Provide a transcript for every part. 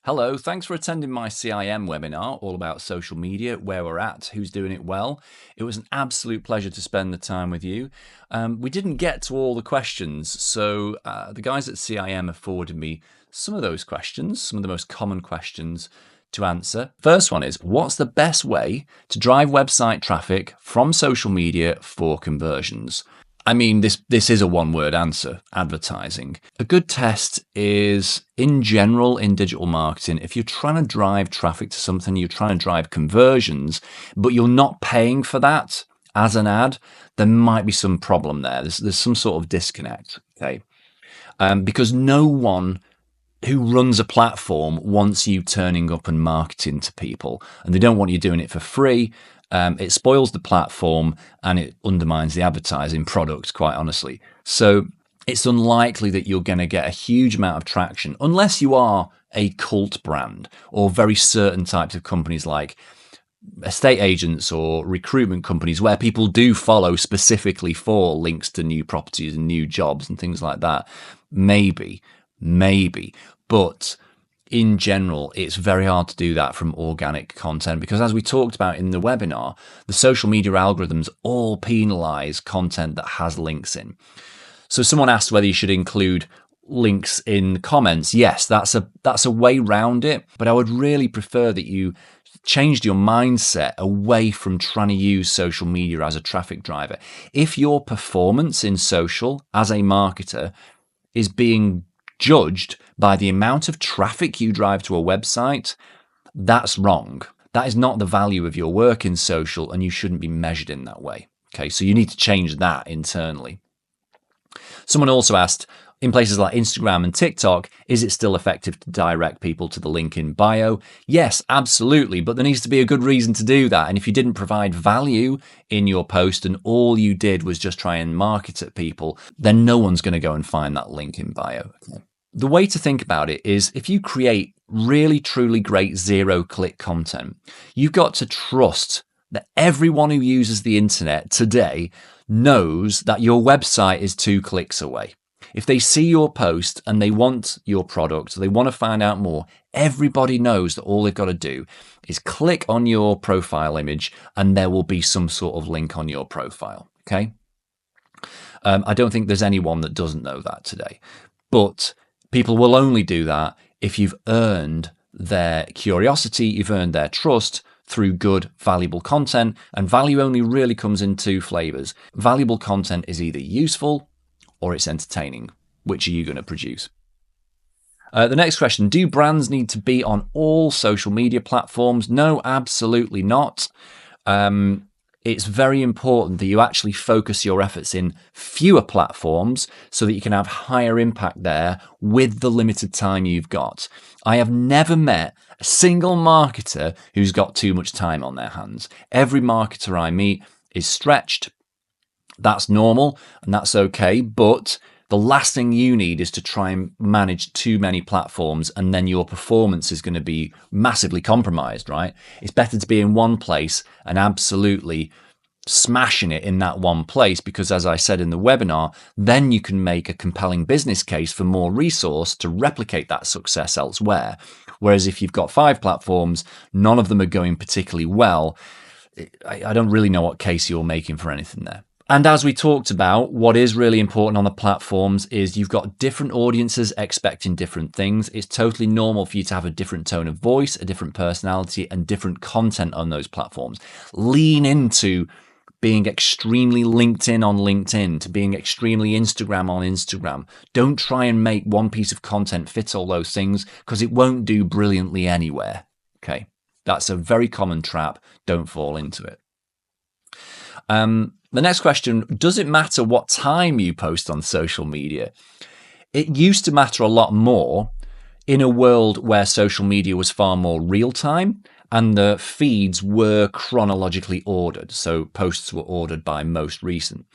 Hello, thanks for attending my CIM webinar, all about social media, where we're at, who's doing it well. It was an absolute pleasure to spend the time with you. We didn't get to all the questions, so the guys at CIM have forwarded me some of those questions, some of the most common questions to answer. First one is, what's the best way to drive website traffic from social media for conversions? I mean, this is a one-word answer, advertising. A good test is, in general, in digital marketing, if you're trying to drive traffic to something, you're trying to drive conversions, but you're not paying for that as an ad, there might be some problem there. There's some sort of disconnect, okay? Because no one who runs a platform wants you turning up and marketing to people, and they don't want you doing it for free. It spoils the platform and it undermines the advertising product, quite honestly. So it's unlikely that you're going to get a huge amount of traction unless you are a cult brand or very certain types of companies like estate agents or recruitment companies where people do follow specifically for links to new properties and new jobs and things like that. Maybe. But in general, it's very hard to do that from organic content because, as we talked about in the webinar, the social media algorithms all penalize content that has links in. So someone asked whether you should include links in comments. Yes, that's a way round it, but I would really prefer that you changed your mindset away from trying to use social media as a traffic driver. If your performance in social as a marketer is being judged by the amount of traffic you drive to a website, that's wrong. That is not the value of your work in social, and you shouldn't be measured in that way. Okay, so you need to change that internally. Someone also asked, in places like Instagram and TikTok, is it still effective to direct people to the link in bio? Yes, absolutely, but there needs to be a good reason to do that. And if you didn't provide value in your post and all you did was just try and market at people, then no one's going to go and find that link in bio. Okay. The way to think about it is if you create really, truly great zero-click content, you've got to trust that everyone who uses the internet today knows that your website is 2 clicks away. If they see your post and they want your product, they want to find out more, everybody knows that all they've got to do is click on your profile image and there will be some sort of link on your profile, okay? I don't think there's anyone that doesn't know that today, but people will only do that if you've earned their curiosity, you've earned their trust through good, valuable content. And value only really comes in 2 flavors. Valuable content is either useful or it's entertaining. Which are you going to produce? The next question, do brands need to be on all social media platforms? No, absolutely not. It's very important that you actually focus your efforts in fewer platforms so that you can have higher impact there with the limited time you've got. I have never met a single marketer who's got too much time on their hands. Every marketer I meet is stretched. That's normal and that's okay, but the last thing you need is to try and manage too many platforms and then your performance is going to be massively compromised, right? It's better to be in one place and absolutely smashing it in that one place because, as I said in the webinar, then you can make a compelling business case for more resource to replicate that success elsewhere. Whereas if you've got 5 platforms, none of them are going particularly well, I don't really know what case you're making for anything there. And as we talked about, what is really important on the platforms is you've got different audiences expecting different things. It's totally normal for you to have a different tone of voice, a different personality, and different content on those platforms. Lean into being extremely LinkedIn on LinkedIn, to being extremely Instagram on Instagram. Don't try and make one piece of content fit all those things because it won't do brilliantly anywhere. Okay, that's a very common trap. Don't fall into it. The next question, does it matter what time you post on social media? It used to matter a lot more in a world where social media was far more real time and the feeds were chronologically ordered. So posts were ordered by most recent.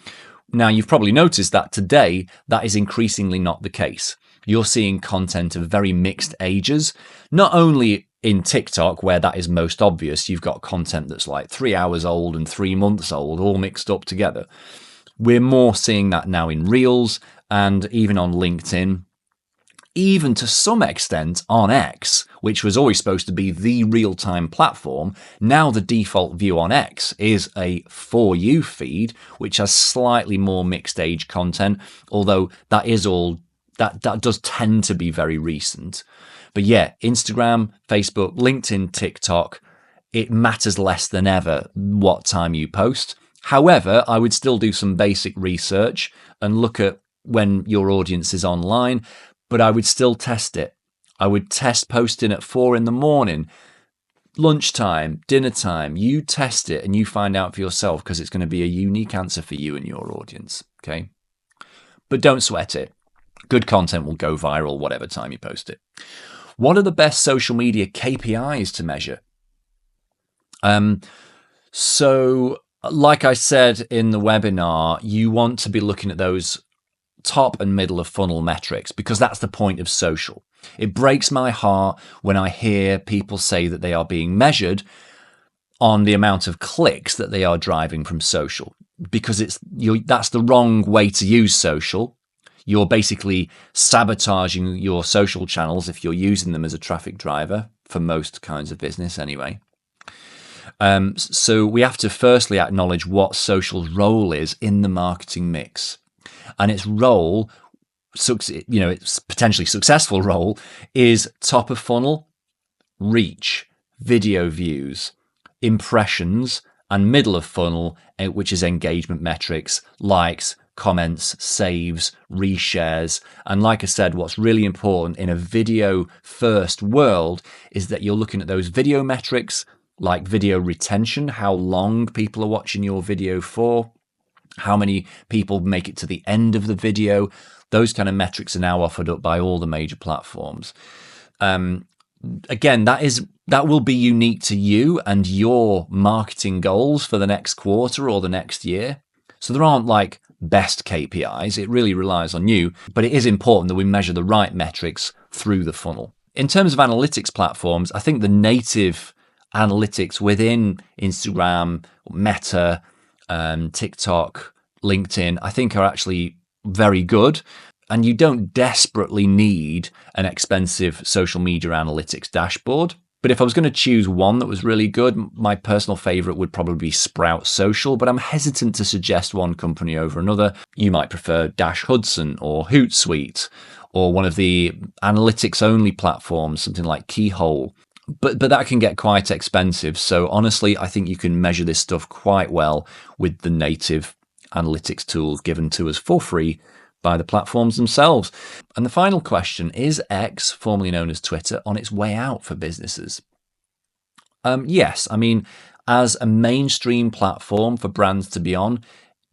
Now, you've probably noticed that today, that is increasingly not the case. You're seeing content of very mixed ages, not only in TikTok, where that is most obvious. You've got content that's like 3 hours old and 3 months old, all mixed up together. We're more seeing that now in Reels and even on LinkedIn. even to some extent on X, which was always supposed to be the real-time platform. Now the default view on X is a For You feed, which has slightly more mixed age content, although that does tend to be very recent. But yeah, Instagram, Facebook, LinkedIn, TikTok, it matters less than ever what time you post. However, I would still do some basic research and look at when your audience is online, but I would still test it. I would test posting at 4 a.m, lunchtime, dinner time. You test it and you find out for yourself, because it's going to be a unique answer for you and your audience. Okay. But don't sweat it. Good content will go viral whatever time you post it. What are the best social media KPIs to measure? So like I said in the webinar, you want to be looking at those top and middle of funnel metrics, because that's the point of social. It breaks my heart when I hear people say that they are being measured on the amount of clicks that they are driving from social, because that's the wrong way to use social. You're basically sabotaging your social channels if you're using them as a traffic driver, for most kinds of business anyway. So we have to firstly acknowledge what social's role is in the marketing mix. And its role, its potentially successful role, is top of funnel, reach, video views, impressions, and middle of funnel, which is engagement metrics, likes, comments, saves, reshares. And like I said, what's really important in a video first world is that you're looking at those video metrics, like video retention, how long people are watching your video for, how many people make it to the end of the video. Those kind of metrics are now offered up by all the major platforms. Again, that will be unique to you and your marketing goals for the next quarter or the next year. So there aren't like best KPIs. It really relies on you, but it is important that we measure the right metrics through the funnel. In terms of analytics platforms, I think the native analytics within Instagram, Meta, TikTok, LinkedIn, I think are actually very good. And you don't desperately need an expensive social media analytics dashboard. But if I was going to choose one that was really good, my personal favorite would probably be Sprout Social, but I'm hesitant to suggest one company over another. You might prefer Dash Hudson or Hootsuite or one of the analytics only platforms, something like Keyhole. But that can get quite expensive. So honestly, I think you can measure this stuff quite well with the native analytics tools given to us for free by the platforms themselves. And the final question, is X, formerly known as Twitter, on its way out for businesses? Yes, I mean, as a mainstream platform for brands to be on,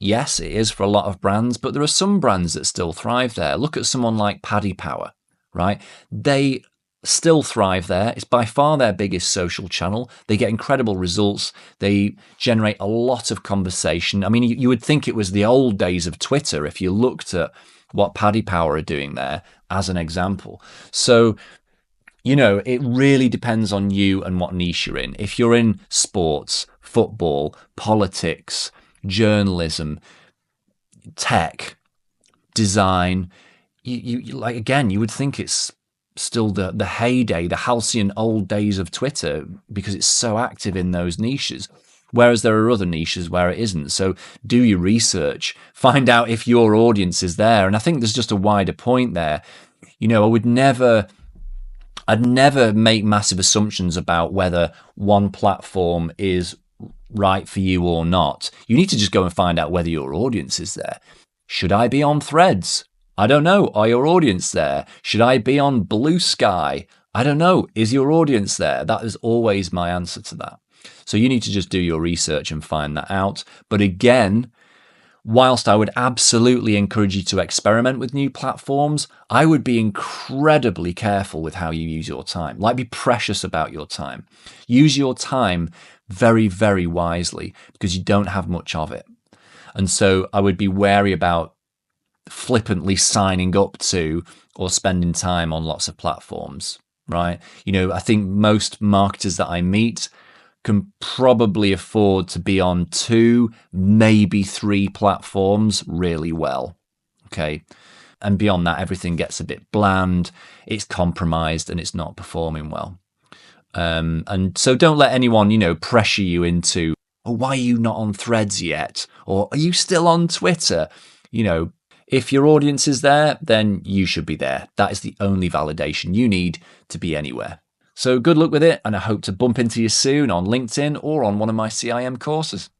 yes, it is for a lot of brands, but there are some brands that still thrive there. Look at someone like Paddy Power, right? They still thrive there. It's by far their biggest social channel. They get incredible results. They generate a lot of conversation. I mean, you would think it was the old days of Twitter if you looked at what Paddy Power are doing there as an example. So, it really depends on you and what niche you're in. If you're in sports, football, politics, journalism, tech, design, you would think it's still the heyday, the halcyon old days of Twitter, because it's so active in those niches. Whereas there are other niches where it isn't. So do your research, find out if your audience is there. And I think there's just a wider point there. I'd never make massive assumptions about whether one platform is right for you or not. You need to just go and find out whether your audience is there. Should I be on Threads? I don't know. Are your audience there? Should I be on Blue Sky? I don't know. Is your audience there? That is always my answer to that. So you need to just do your research and find that out. But again, whilst I would absolutely encourage you to experiment with new platforms, I would be incredibly careful with how you use your time. Like, be precious about your time. Use your time very, very wisely, because you don't have much of it. And so I would be wary about flippantly signing up to or spending time on lots of platforms, right? I think most marketers that I meet can probably afford to be on 2, maybe 3 platforms really well. Okay. And beyond that, everything gets a bit bland, it's compromised, and it's not performing well. And so don't let anyone, pressure you into, oh, why are you not on Threads yet? Or are you still on Twitter? If your audience is there, then you should be there. That is the only validation you need to be anywhere. So good luck with it, and I hope to bump into you soon on LinkedIn or on one of my CIM courses.